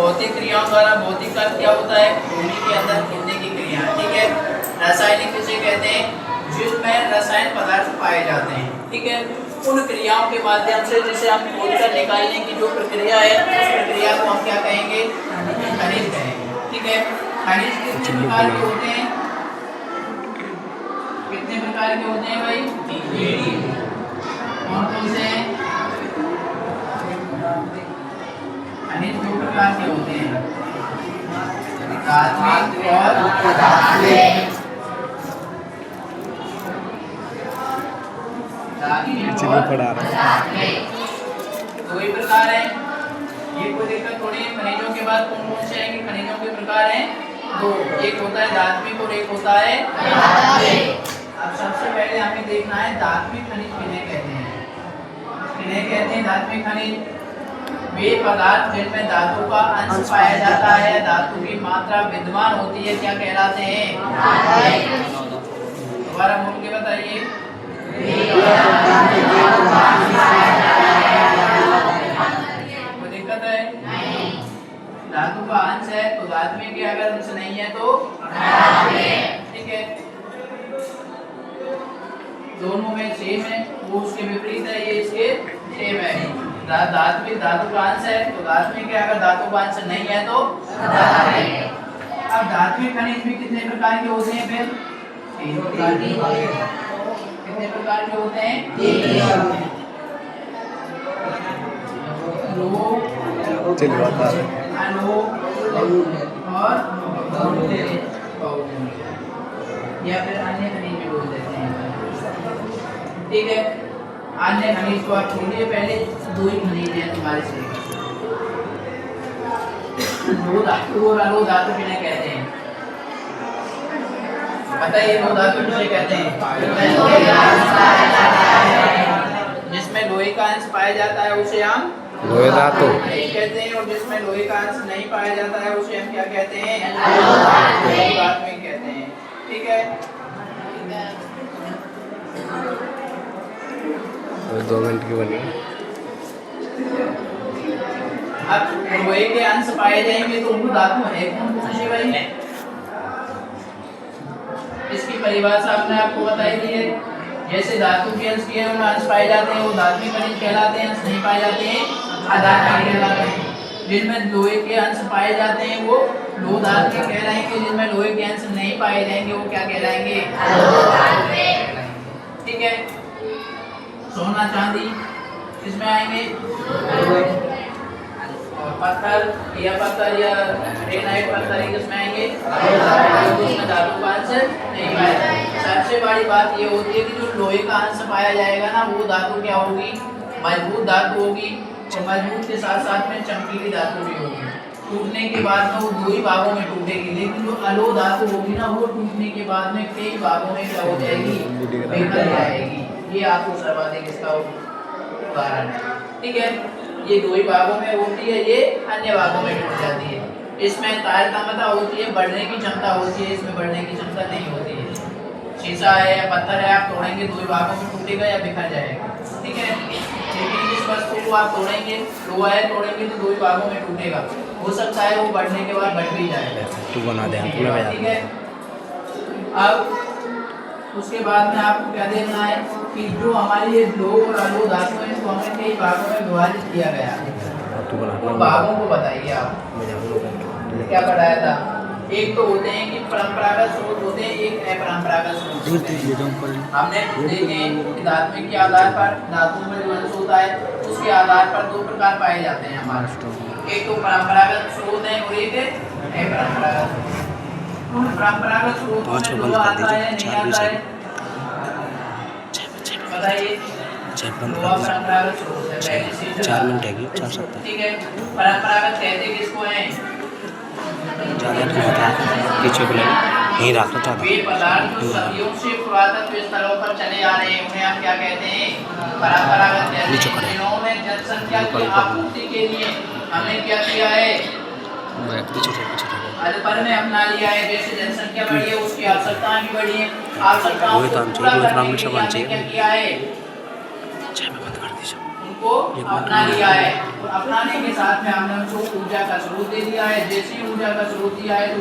भौतिक क्रियाओं द्वारा भौतिक का क्या होता है, भूमि के अंदर गिरने की क्रिया, ठीक है। रासायनिक किसे कहते हैं, जिसमें रसायन पदार्थ पाए जाते हैं, ठीक है। उन क्रियाओं के माध्यम से जिसे हम खोदकर निकालने की जो प्रक्रिया है, उस प्रक्रिया को हम क्या कहेंगे, खनिज कहेंगे, ठीक है। खनिज कितने प्रकार के होते हैं, कितने प्रकार के होते हैं भाई, कौन कौन से हैं, खनिज दो प्रकार के होते हैं, धात्विक और अधात्विक। दो ही प्रकार हैं, ये कोई दिक्कत थोड़ी है। खनिजों के बाद कौन कौन से आएंगे, खनिजों के प्रकार हैं दो, एक होता है धात्विक और एक होता है अधात्विक। अब सबसे पहले हमें देखना है धात्विक खनिज किन्हें कहते हैं, किन्हें कहते हैं धात्विक खनिज, वे पदार्थ जिनमें धातु का अंश पाया जाता है, धातु की मात्रा विद्यमान होती है, क्या कहलाते हैं, दोबारा बोल के बताइए, कोई दिक्कत है, धातु का अंश है तो धात्विक है, अगर अंश नहीं है तो ठीक है, दोनों में सेम है, वो उसके विपरीत है, ये इसके सेम है। धात्विक धातु का अंश है तो धात्विक है, अगर धातु का अंश नहीं है तो अधात्विक। अब धात्विक खनिज भी कितने प्रकार के होते हैं, फिर तीन प्रकार के, कितने प्रकार के होते हैं, लोह, और या फिर अन्य खनिज भी बोल देते हैं, ठीक है। अन्य खनिज को आप छोड़िए, पहले दो ही खनिज हैं तुम्हारे से, दो धातु और अलोह धातु किन्हें कहते हैं, बताइए, दो धातु किसे कहते हैं, जिसमें लोहे का अंश पाया जाता है उसे हम लोहे धातु कहते हैं, और जिसमें लोहे का अंश नहीं पाया जाता है उसे हम क्या कहते हैं, अधात्विक कहते हैं, ठीक है। 2 मिनट की बनी। अब लोहे के अंश पाए जाएंगे तो वो धातु है कौन सी भाई, इसकी परिभाषा आपने आपको बताई दी है, जैसे धातु के अंश के अंश पाए जाते हैं वो धात्विक खनिज कहलाते हैं, अंश नहीं पाए जाते हैं अधात्विक कहलाते हैं। जिनमें लोहे के अंश पाए जाते हैं वो लोह धात्विक कहलाएंगे, जिनमें लोहे के अंश नहीं पाए जाएंगे वो क्या कहलाएंगे, ठीक है। सोना चांदी इसमें आएंगे, और पत्थर या ग्रेनाइट पत्थर किसमें आएंगे, उसमें धातु का अंश नहीं पाया जाएगा। सबसे बड़ी बात ये होती है कि जो लोहे का अंश पाया जाएगा ना, वो धातु क्या होगी, मजबूत धातु होगी, और मजबूत के साथ साथ में चमकीली धातु भी होगी। टूटने के बाद में वो दो ही भागों में टूटेगी, लेकिन जो अलोह धातु होगी ना, वो टूटने के बाद में कई भागों में क्या हो जाएगी, बिखर जाएगी। ये आपको सर्वाधिक इसका उदाहरण है, ठीक है। ये दो ही भागों में होती है, ये अन्य भागों में टूट जाती है। इसमें तारतम्यता होती है, बढ़ने की क्षमता होती है, इसमें बढ़ने की क्षमता नहीं होती है। शीशा है या पत्थर है, आप तोड़ेंगे दो ही भागों में टूटेगा या बिखर जाएगा, ठीक है। लेकिन जिस वस्तु को आप तोड़ेंगे, लोहा है, तोड़ेंगे तो दो ही भागों में टूटेगा, हो सकता है वो बढ़ने के बाद बढ़ भी जाएगा, ठीक है। अब उसके बाद में आपको क्या देखना है कि जो हमारी ये लोह और अलोह धातु है, इसको हमें कई भागों में विभाजित किया गया है, उन भागों को बताइए आप, क्या पढ़ाया था। एक तो होते हैं कि परंपरागत स्रोत होते हैं, एक अपरंपरागत स्रोत। हमने देखे कि धात्विक के आधार पर धातु में जो अंश होता है उसके आधार पर दो प्रकार पाए जाते हैं हमारे, एक तो परंपरागत स्रोत है और एक अपरंपरागत। परंपरागत स्रोतों में लोहा आता है नहीं आता है, बताइए, लोहा परंपरागत स्रोत है, पहले से 4 मिनट है, 4 ठीक है। परंपरागत कहते किसको हैं, पीछे को यहीं रख लो, वे पदार्थ जो सदियों से पुरातत्व स्थलों पर चले आ रहे हैं उन्हें हम क्या कहते हैं, परंपरागत कहते हैं। जिन्होंने जनसंख्या की आपूर्ति के लिए हमने क्या किया है, अदपर में अपना लिया है, जैसे जनसंख्या बढ़ी है उसकी आवश्यकताएं भी बढ़ी है, आवश्यकताओं को पूरा करने के लिए हमने क्या किया है, को अपना लिया है, और अपनाने के साथ में हमने उसको ऊर्जा का स्रोत दे दिया है। जैसे ही ऊर्जा का स्रोत दिया है तो